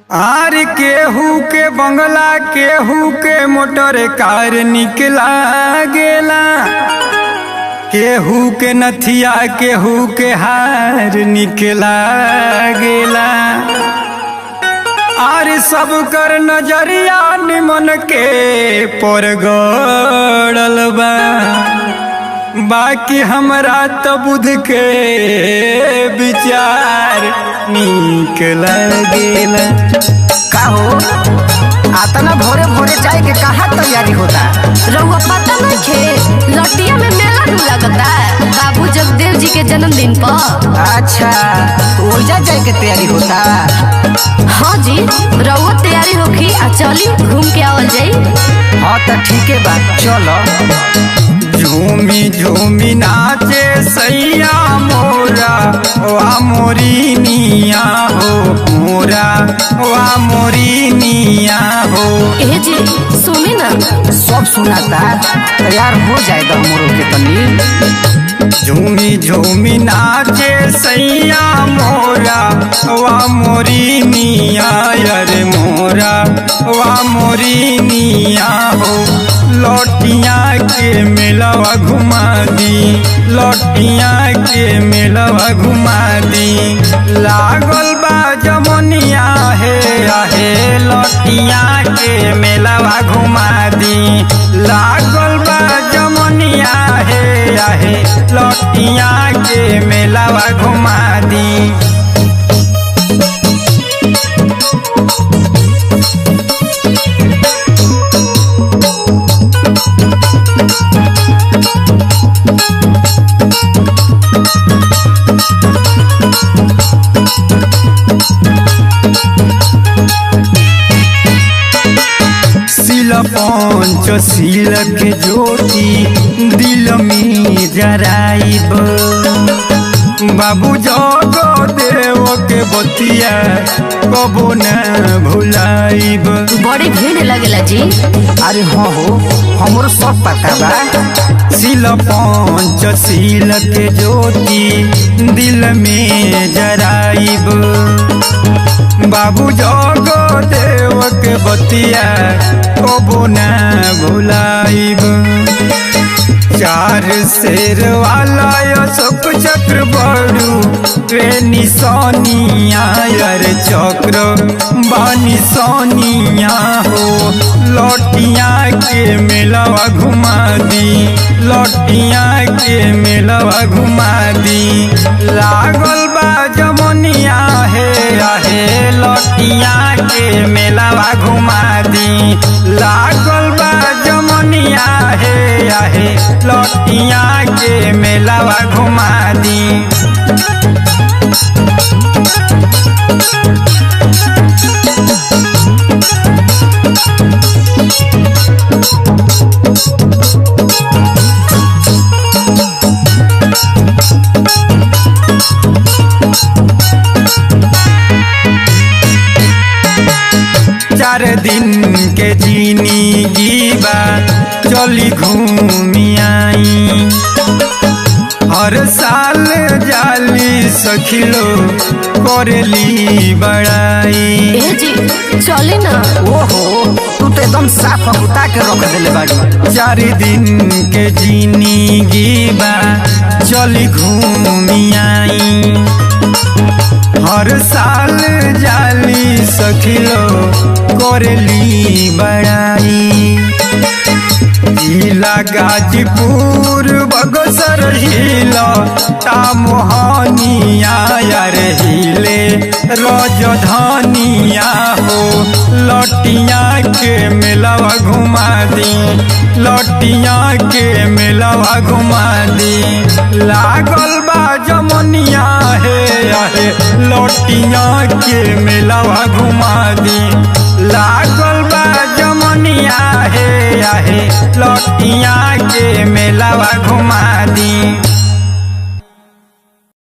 आर केहू के बंगला केहू के मोटर कार निकला गेला, केहू के नथिया केहू के हार निकला गेला। आर सब कर नजरिया निमन के पर गड़ल बा, बाकी हमरा तो बुध के विचार नीक लगेला। का हो आतना भोरे भोरे जाए के कहाँ तैयारी होता? रउआ पता नहीं खे लटिया में मेला नु लगता बाबू जगदेव जी के जन्मदिन पर। अच्छा ओजा जाए के तैयारी होता? हाँ जी रउआ तैयारी होखी आ चली घूम के आवल जाई। हाँ तो ठीक है बा चलो। झूमी झूमी नाचे सैया मोरा वा मोरी निया हो, मोरा वा मोरी निया हो। ए जी सुनी ना, सब सुनाता तैयार हो जाए तो मोरो के तनी। झूमी झूमी नाचे सैया मोरा वा मोरी निया, अरे मोरा वा मोरी निया हो। लौटिया के मेलवा घुमा दी, लौटिया के मेलवा घुमा दी। लागल बा जमनिया है आहे, लौटिया के मेलवा घुमा दी। लागल बा जमनिया है आहे, लौटिया के मेलवा घुमा दी। पंचशील के ज्योति दिल में जराइब, बाबू जगदेव के बतिया कबो न भुलाइब। बड़ी भीड़ लगेला जी। अरे हाँ हो हमरो सब पता बा। शील पंचशील के ज्योति दिल में जराइब, बाबू जगदेव के बतिया कबो न भुलाइब। चार शेर वाला अशोक चक्र बड़ू रे निशानिया, अरे चक्र बानी सोनिया हो। लौटिया के मेलवा घुमा दी, लौटिया के मेलवा घुमा दी। लागल बा जमनिया है आहे, लौटिया के मेलवा घुमा दी। लागल बा जमनिया है आहे, लौटिया के मेलवा घुमा दी। चार दिन के जिंदगी बा चली घूमी आई, हर साल जाली सखिलो करेली बड़ाई। ए जी चली ना। ओहो तू तो एकदम साफ उता के रख देले बाड़ी। चार दिन के जिंदगी बा चली घूमी आई, हर साल जाली सखिलो करेली बड़ाई। जिला गाजीपुर बगसर हिला ता मोहनिया, यार हिले राजधानिया हो। लौटिया के मेलवा घुमा दी, लौटिया के मेलवा घुमा दी। लागल बा जमनिया है आहे, लौटिया के मेलवा घुमा दी। लागल बा जमनिया है आहे, लौटिया के मेलवा घुमा दी।